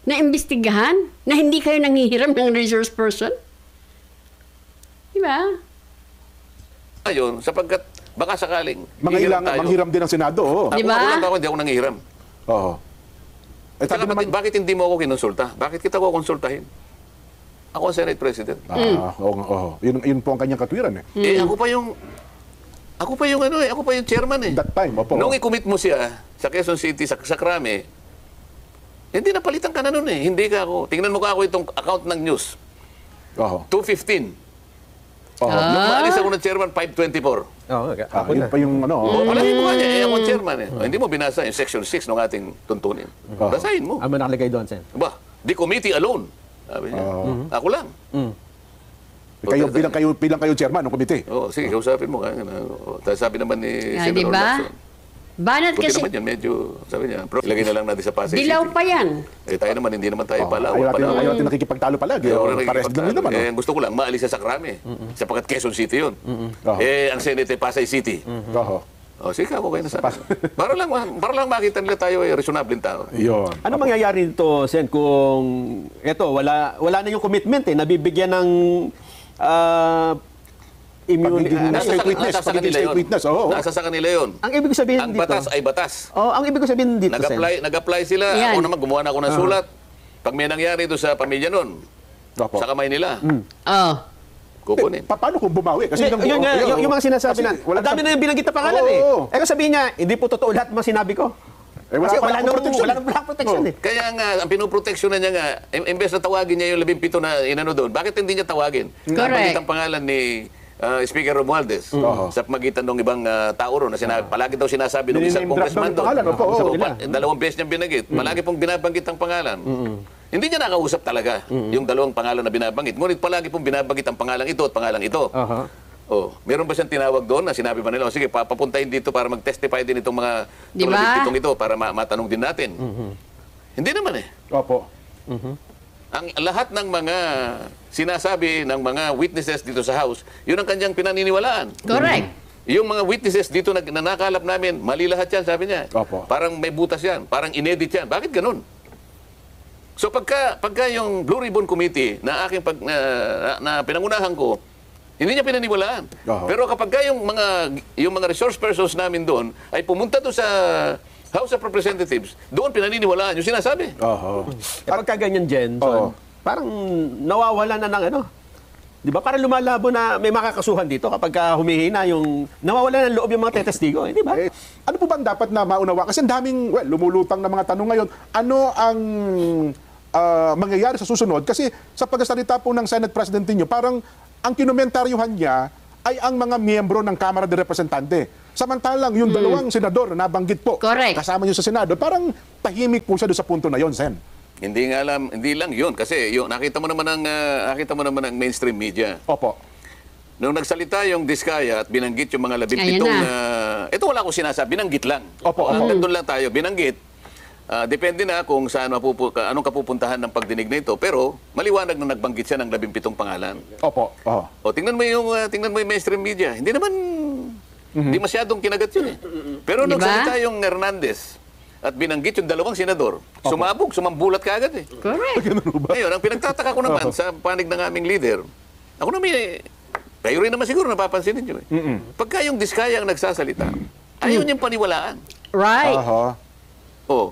na imbestigahan na hindi kayo nanghihiram ng resource person? Diba? ayun, sapagkat baka sakaling Mangailangan, manghiram din ang Senado, oo. Ako, Diba? wala ba ako, hindi ako nanghihiram. Oo. Saka bakit hindi mo ako kinonsulta? Bakit kita ko konsultahin? Ako ang Senate President. Oo. Yun po ang kanyang katwiran, eh. Ako pa yung chairman eh. That time, opo. Nung i-commit mo siya sa Quezon City, sa Krame, hindi napalitan ka na nun eh. Hindi ka ako. Tingnan mo ka ako itong account ng news. Oo. 215. Oo. Nung maalis ako ng chairman, 524. Ako Yun na. pa yung ano. Palahin mo ka niya, ako ang chairman eh. Hindi mo binasa yung section 6 ng ating tuntunin. Basahin mo. Ano nakalagay doon, Sen? Ba, the committee alone. Sabi niya. Ako lang. Bilang kayo chairman ng komite. Sige, kausapin mo. Tapos sabi naman ni Senator diba? Lacson. Banat Kunti kasi, naman yan, medyo, sabi niya, ilagay na lang natin sa Pasay dilaw City. pa yan. Tayo naman, hindi naman tayo pala. Ayaw natin nakikipagtalo palagi. Pares din naman. Ang gusto ko lang, maalis siya sa Krame. Sapagkat Quezon City yun. Ang Senate ay Pasay City. Oo. Sige, ako kayo na sana. Para lang makita nila tayo ay reasonable tao. Yun. Ano mangyayari dito, Sen, kung wala na yung commitment nabibigyan ng Pagiging state witness. Oo. Nasa sa kanila yun. Ang ibig sabihin Ang dito, batas ay batas. ang ibig sabihin dito, Sen, Nag-apply sila. Yan. Ako naman, gumawa na ako ng sulat. Pag may nangyari doon sa pamilya nun, Opo. sa kamay nila, kukunin. Paano kung bumawi? Kasi yung mga sinasabi na, wala ang dami na yung binanggit na pangalan Oo. Kung sabihin niya, hindi po totoo lahat ng mga sinabi ko. Kasi wala nang protection eh. Kaya nga, ang pinoproteksyonan niya nga, imbes na tawagin niya yung 17 na inano doon, bakit hindi niya tawagin? Nabanggit ang pangalan ni Speaker Romualdez sa pagitan ng ibang tao ron na palagi daw sinasabi ng isang congressman doon. Dalawang beses niyang binanggit. Palagi pong binabanggit ang pangalan. Hindi niya nakausap talaga yung dalawang pangalan na binabanggit. Ngunit palagi pong binabanggit ang pangalan ito at pangalan ito. Meron ba siyang tinawag doon na sinabi ba nila, sige, papuntahin dito para mag-testify din itong mga Diba? itong ito para matanong din natin. Hindi naman eh. Opo. ang lahat ng mga sinasabi ng mga witnesses dito sa House, yun ang kanyang pinaniniwalaan. Correct. Yung mga witnesses dito na nakalap namin, mali lahat yan, sabi niya. Opo. Parang may butas yan, parang inedit yan. Bakit ganun? So pagka yung Blue Ribbon Committee na aking na pinangunahan ko, hindi niya pinaniwalaan. Oho. Pero kapag yung mga resource persons namin doon ay pumunta doon sa House of Representatives, doon pinaniniwalaan yung sinasabi. Oho. Pagka ganyan, Jen, Oo. parang nawawala na ng ano. Di ba? Parang lumalabo na may makakasuhan dito kapag humihina yung nawawala ng loob yung mga tetestigo. Di ba? Ano po ba ang dapat na maunawa? Kasi ang daming lumulutang na mga tanong ngayon. Ano ang mangyayari sa susunod? Kasi sa pagsasalita po ng Senate President niyo, parang ang kinomentaryuhan niya ay ang mga miyembro ng Kamara de Representante. Samantalang yung dalawang senador na nabanggit po, Correct. kasama niyo sa Senado, parang tahimik po siya doon sa punto na yon, Sen. Hindi lang yun. Kasi yung, nakita mo naman ng mainstream media. Opo. Nung nagsalita yung Diskaya at binanggit yung mga 17 Ayan na. ito wala akong sinasabi, binanggit lang. Opo, opo. Hanggang doon lang tayo, binanggit. Depende na kung saan anong kapupuntahan ng pagdinig na ito. Pero maliwanag na nagbanggit siya ng 17 pangalan. Opo. Oho. O tingnan mo yung mainstream media. Hindi naman hindi masyadong kinagat yun eh. Pero nung Diba? salita yung Hernandez at binanggit yung dalawang senador, sumambulat kaagad eh. Correct. Ngayon, ang pinagtataka ko naman sa panig ng aming leader, ako naman kayo rin naman siguro napapansin ninyo eh. Pagka yung Diskaya ang nagsasalita, ayaw niyang paniwalaan. Right. Oho. Oh.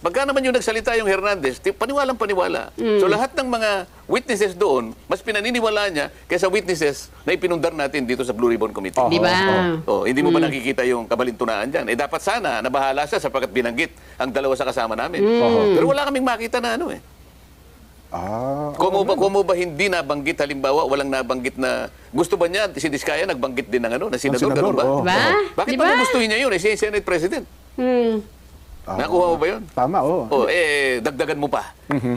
Pagka naman yung nagsalita yung Hernandez, paniwalang paniwala. So lahat ng mga witnesses doon, mas pinaniniwala niya kaysa witnesses na ipinundar natin dito sa Blue Ribbon Committee. Di ba? Oh, hindi mo ba nakikita yung kabalintunaan dyan? Dapat sana nabahala siya sapagkat binanggit ang dalawa sa kasama namin. Pero wala kaming makita na ano eh. Kung mo ba hindi nabanggit, halimbawa, walang nabanggit na gusto ba niya, si Diskaya nagbanggit din ng na senador, ganun ba? oo. Diba? Bakit Diba? ba gustuhin niya yun? Siya yung Senate President. Nakuha mo ba yun? Tama, oo. Dagdagan mo pa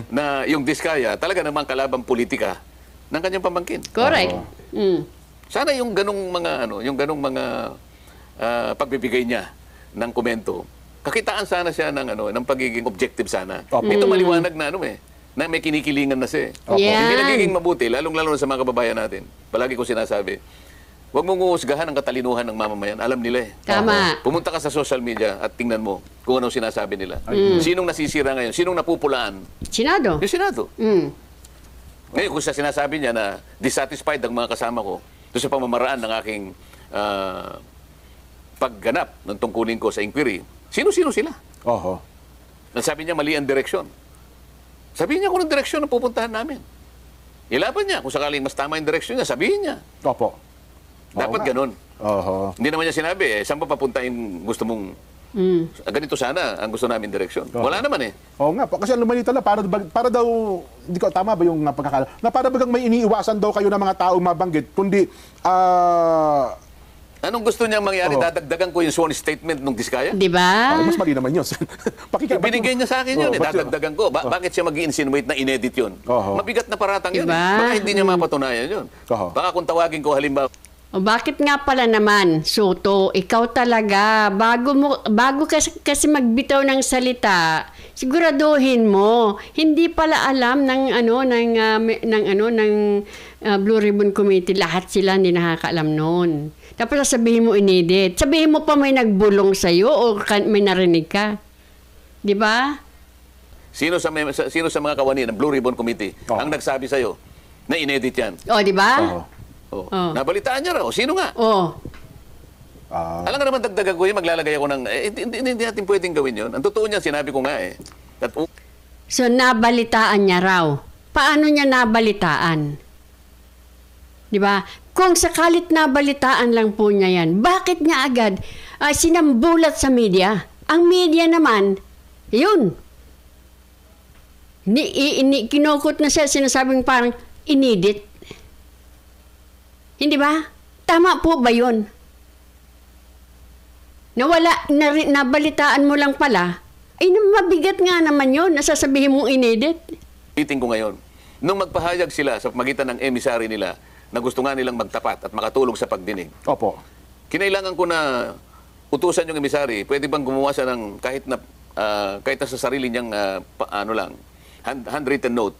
na yung Diskaya talaga namang kalabang politika ng kanyang pamangkin. Correct. Sana yung ganong mga pagbibigay niya ng komento, kakitaan sana siya ng pagiging objective sana. Opo. Ito maliwanag na na may kinikilingan na siya. Yan. Hindi nagiging mabuti, lalong-lalo na sa mga kababayan natin. Palagi ko sinasabi, huwag mong uusgahan ang katalinuhan ng mamamayan. Alam nila eh. Tama. Pumunta ka sa social media at tingnan mo kung anong sinasabi nila. Sinong nasisira ngayon? Sinong napupulaan? Senado. Yung Senado. Ngayon, kung sa sinasabi niya na dissatisfied ang mga kasama ko doon sa pamamaraan ng aking pagganap ng tungkulin ko sa inquiry, sino-sino sila? Oho. Nasabi niya mali ang direksyon. Sabihin niya kung anong direksyon na pupuntahan namin. Ilaban niya. Kung sakaling mas tama yung direksyon niya, sabihin niya. Opo. Dapat ganun. Oho. Hindi naman niya sinabi, saan pa papunta yung gusto mong... Ganito sana ang gusto namin direksyon. Wala naman eh. Oo nga po. Kasi ang lumalita lang, para daw, hindi ko, tama ba yung pagkakala? Na para bagang may iniiwasan daw kayo ng mga tao mabanggit, kundi, Anong gusto niyang mangyari? Dadagdagan ko yung sworn statement ng Diskaya? Di ba? mas mali naman yun. Binigay niya sa akin yun. Bakit yun? Dadagdagan ko. Bakit siya mag-insinuate na inedit yun? Oho. Mabigat na paratang yun. Diba? Baka hindi niya mapatunayan yun. Oho. Baka kung tawagin ko halimbawa, O bakit nga pala naman, Soto, ikaw talaga, bago kasi magbitaw ng salita, siguraduhin mo, hindi pala alam ng Blue Ribbon Committee, lahat sila hindi nakakaalam noon. Tapos sabihin mo inedit. Sabihin mo pa may nagbulong sa'yo o may narinig ka. Di ba? sino sa mga kawani ng Blue Ribbon Committee ang nagsabi sa'yo na inedit yan? O, di ba? Oho. Oh. Oh. Nabalitaan niya raw. Sino nga? O. Alam nga naman, dagdagan ko yun, maglalagay ako ng... hindi natin pwedeng gawin yun. Ang totoo niya, sinabi ko nga eh. So, nabalitaan niya raw. Paano niya nabalitaan? Di ba? Kung sakalit nabalitaan lang po niya yan, bakit niya agad sinambulat sa media? Ang media naman, yun. Kinukot na siya, sinasabing parang inedit. Hindi ba? Tama po ba yun? Nabalitaan mo lang pala, ay mabigat nga naman yun, nasasabihin mong inedit. Meeting ko ngayon. Nung magpahayag sila sa magitan ng emissary nila na gusto nga nilang magtapat at makatulong sa pagdinig, Opo. kinailangan ko na utusan yung emissary, pwede bang gumawa siya ng kahit na sa sarili niyang handwritten note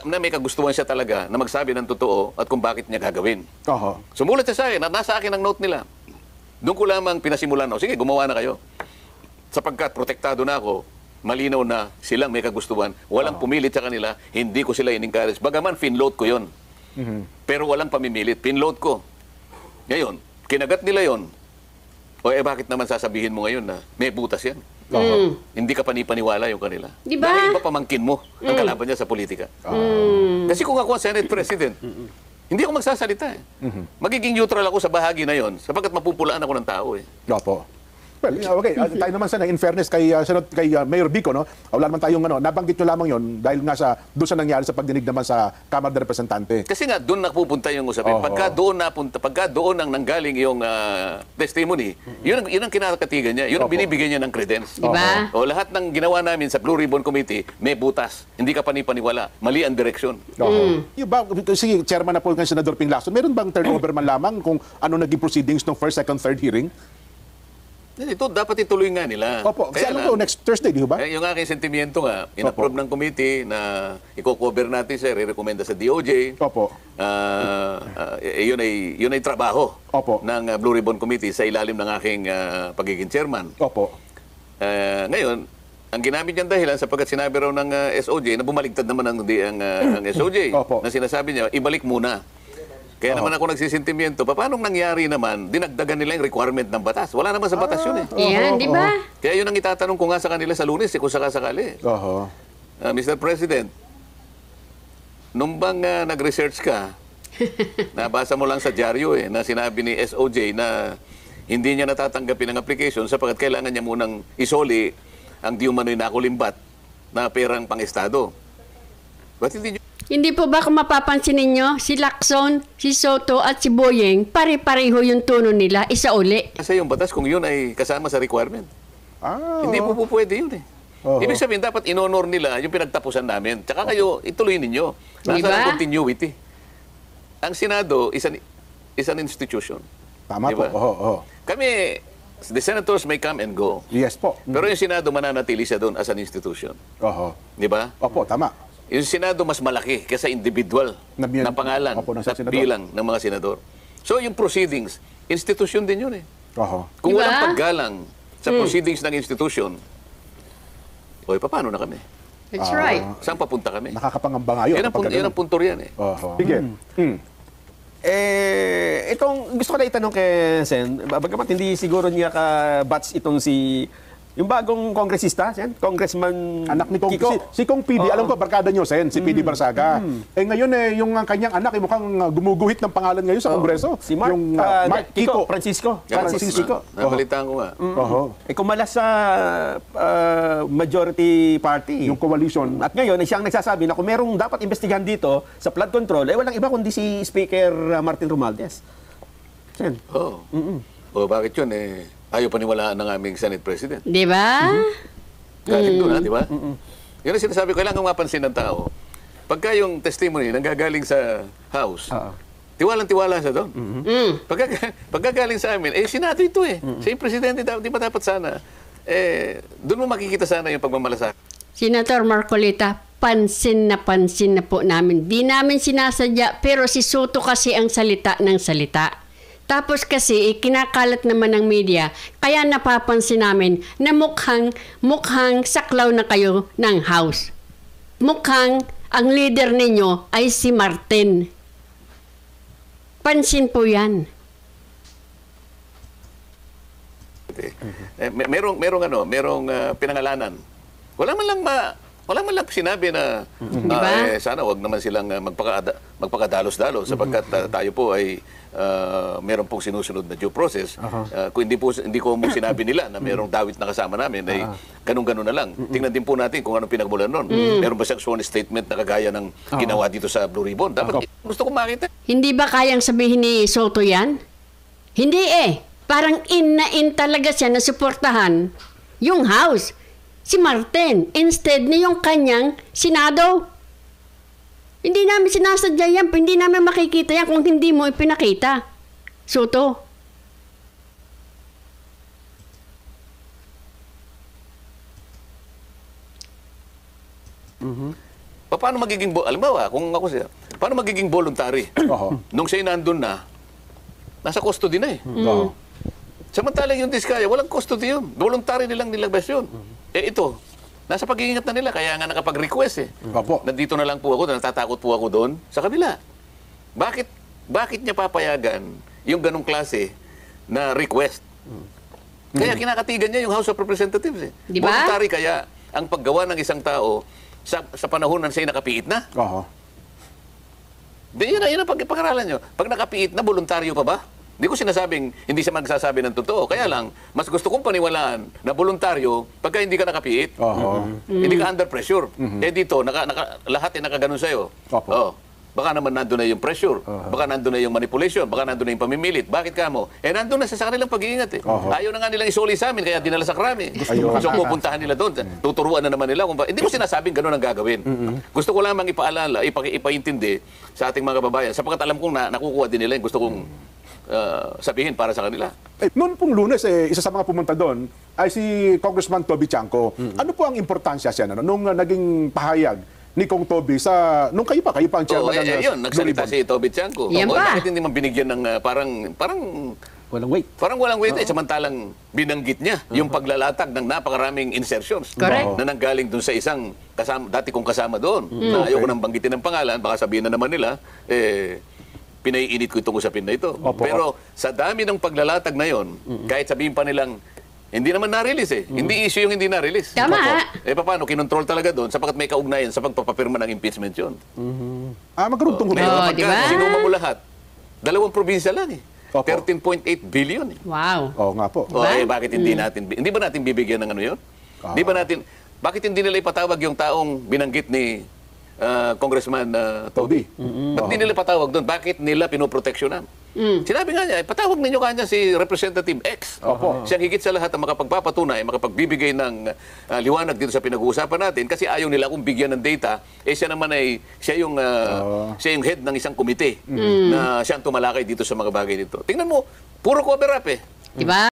na may kagustuhan siya talaga na magsabi ng totoo at kung bakit niya gagawin. Oho. Sumulat siya sa akin, nasa akin ang note nila. Doon ko lamang pinasimulan, sige, gumawa na kayo. Sapagkat protektado na ako, malinaw na silang may kagustuhan, walang pumilit sa kanila, hindi ko sila in-encourage. Bagaman, finload ko yon. Pero walang pamimilit, pinload ko. Ngayon, kinagat nila yon. O bakit naman sasabihin mo ngayon na may butas yan? Hindi ka panipaniwala yung kanila. Di ba? Dahil iba pamangkin mo ang kalaban niya sa politika. Kasi kung ako ang Senate President, hindi ako magsasalita eh. Magiging neutral ako sa bahagi na yon sapagkat mapupulaan ako ng tao eh. Opo. Well, okay. Tayo naman sana, in fairness kay Mayor Vico, no? Wala naman tayong nabanggit nyo lamang yon dahil nga doon sa nangyari sa pagdinig naman sa Kamara de Representante. Kasi nga doon napupunta yung usapin. Pagka doon ang nanggaling yung testimony, yun ang kinakatigan niya. Yun ang binibigyan niya ng credence. Diba? O lahat ng ginawa namin sa Blue Ribbon Committee, may butas. Hindi ka panipaniwala. Mali ang direksyon. Yung ba, sige, chairman na po ng Senador Ping Lacson, meron bang turnover man lamang kung ano naging proceedings ng first, second, third hearing? Ito, dapat ituloy nga nila. Opo. Kasi alam ko, next Thursday, di ba? Yung aking sentimiento nga, in-approve ng committee na i-cover natin siya, re-recommenda sa DOJ. Opo. Yun ay trabaho Opo. ng Blue Ribbon Committee sa ilalim ng aking pagiging chairman. Opo. Ngayon, ang ginamit niyang dahilan sapagkat sinabi raw ng SOJ na bumaligtad naman ang SOJ Opo. na sinasabi niya, ibalik muna. Kaya naman ako nagsisentimiento, paano nangyari naman, dinagdagan nila yung requirement ng batas? Wala naman sa batas yun eh. Yan, di ba? Kaya yun ang itatanong ko nga sa kanila sa Lunes, kung sakasakali. Oho. Mr. President, nung bang nag-research ka, nabasa mo lang sa dyaryo na sinabi ni SOJ na hindi niya natatanggapin ang application sapagkat kailangan niya munang isoli ang di umano'y nakulimbat na perang pang-estado. Ba't hindi niyo... Hindi po ba kung mapapansin ninyo, si Lacson, si Soto at si Boyeng, pare-pareho yung tono nila, isa uli. Kasi yung batas kung yun ay kasama sa requirement. Hindi po pwede yun eh. Ibig sabihin, dapat in-honor nila yung pinagtapusan namin. Tsaka kayo, ituloy ninyo. Nasa Diba? continuity. Ang Senado is an institution. Tama Diba? po. Oho. Kami, the senators may come and go. Yes po. Pero yung Senado mananatili siya doon as an institution. Oho. Di ba? Opo, tama. Yung Senado mas malaki kaysa individual na pangalan Opo, ng at senador. bilang ng mga senador. So yung proceedings, institution din yun eh. Oho. Kung Diba? walang paggalang sa proceedings ng institution, paano na kami? That's right. Saan papunta kami? Nakakapangamba nga yun. Yun ang punto riyan eh. Oho. Sige. Itong gusto ko na itanong kay Sen, bagamat hindi siguro niya ka-batch itong yung bagong kongresista, Sen, Congressman Anak ni Kong, Kiko. si Kong PD, alam ko, barkada nyo, Sen, si PD Barsaga. Ngayon, yung kanyang anak, mukhang gumuguhit ng pangalan ngayon sa Kongreso. Si Mark, yung, Mark Kiko. Francisco. Nabalitaan ko nga. Oho. Kumala sa majority party. Yung coalition. At ngayon, siyang nagsasabi na kung merong dapat investigahan dito sa flood control, walang iba kundi si Speaker Martin Romualdez. Sen. Bakit yun eh? Ayaw paniwalaan ng aming Senate President. Di ba? Galing doon, di ba? Yun ang sinasabi ko, kailangan mapansin ng tao. Pagka yung testimony nanggagaling sa House, tiwalang-tiwala siya doon. Pagkagaling sa amin, Senado ito eh. Siya yung Presidente, di ba dapat sana? Doon mo makikita sana yung pagmamalasakit. Senator Marcolita, pansin na po namin. Di namin sinasadya, pero si Soto kasi ang salita ng salita. Tapos kasi, kinakalat naman ng media, kaya napapansin namin na mukhang saklaw na kayo ng House. Mukhang ang leader ninyo ay si Martin. Pansin po yan. Merong pinangalanan. Wala man lang sinabi na Diba? sana wag naman silang magpakadalos-dalos sapagkat tayo po ay meron pong sinusunod na due process. Kung hindi ko mo sinabi nila na merong dawit na kasama namin ay ganun-ganun na lang. Tingnan din po natin kung anong pinagmulan nun. Meron ba siyang sworn statement na kagaya ng ginawa dito sa Blue Ribbon? Dapat gusto ko makita. Hindi ba kayang sabihin ni Soto yan? Hindi eh. Parang in talaga siya na suportahan yung House. Si Martin, instead na yung kanyang Senado. Hindi namin sinasadya yan, hindi namin makikita yan kung hindi mo ipinakita. Soto. Paano magiging, alimbawa, kung ako siya, paano magiging voluntary? Oho. Nung siya nandun na, nasa custody na eh. Oho. Samantalang yung Diskaya, walang custody yun. Voluntary nilang nilabas yun. Ito, nasa pag-iingat na nila, kaya nga nakapag-request eh. Opo. Nandito na lang po ako, natatakot po ako doon sa kabila. Bakit niya papayagan yung ganong klase na request? Kaya kinakatigan niya yung House of Representatives eh. Di ba? Voluntary kaya ang paggawa ng isang tao sa panahon na siya nakapiit na. Oho. Yun ang pag-aralan nyo. Pag nakapiit na, voluntaryo pa ba? Hindi ko sinasabing hindi siya magsasabi ng totoo. Kaya lang, mas gusto kong paniwalaan na voluntaryo pagka hindi ka nakapiit. Oho. Hindi ka under pressure. Dito, lahat ay nakaganon sa'yo. Opo. Oh, baka naman nandun na yung pressure. Baka nandun na yung manipulation. Baka nandun na yung pamimilit. Bakit ka mo? Nandun na sa kanilang pag-iingat eh. Ayaw na nga nilang isuli sa amin, kaya dinala sa krami. So pupuntahan nila doon. Tuturuan na naman nila. Hindi ko sinasabing gano'n ang gagawin. Gusto ko lamang ipaalala, ipaintindi sa ating mga kababayan. Sapagkat alam kong nakukuha din nila yung gusto kong sabihin para sa kanila. Noon pong Lunes, isa sa mga pumunta doon ay si Congressman Toby Chanco. Ano po ang importansya siya nung naging pahayag ni Kong Toby nung kayo pa ang chairman ng yun, nagsalita si Toby Chanco. Yan ba? Bakit hindi man binigyan ng parang Walang weight. parang walang weight samantalang binanggit niya yung paglalatag ng napakaraming insertions Correct. na nanggaling dun sa isang dati kong kasama doon. Na ayoko nang banggitin ng pangalan, baka sabihin na naman nila, pinaiinit ko itong usapin na ito. Opo. Pero sa dami ng paglalatag na yon, kahit sabihin pa nilang, hindi naman na-release eh. Hindi issue yung hindi na-release. Tama. Paano? Kinontrol talaga doon sapagkat may kaugnayan sa pagpapapirma ng impeachment yun. Magkaroon Ngayon, Oh, pagka di ba? sinuma mo lahat, 2 probinsya lang eh. Opo. 13.8 billion eh. Wow. Oo nga po. Bakit hindi ba natin bibigyan ng ano yun? Bakit hindi nila ipatawag yung taong binanggit ni Congressman Toby? Ba't hindi nila patawag doon? Bakit nila pinoproteksyonan? Sinabi nga niya, patawag ninyo kanya si Representative X. Opo. Siyang higit sa lahat ang makapagpapatunay, makapagbibigay ng liwanag dito sa pinag-uusapan natin kasi ayaw nila kung bigyan ng data, siya naman siya yung head ng isang komite na siyang tumalakay dito sa mga bagay dito. Tingnan mo, puro cover up eh. Di ba?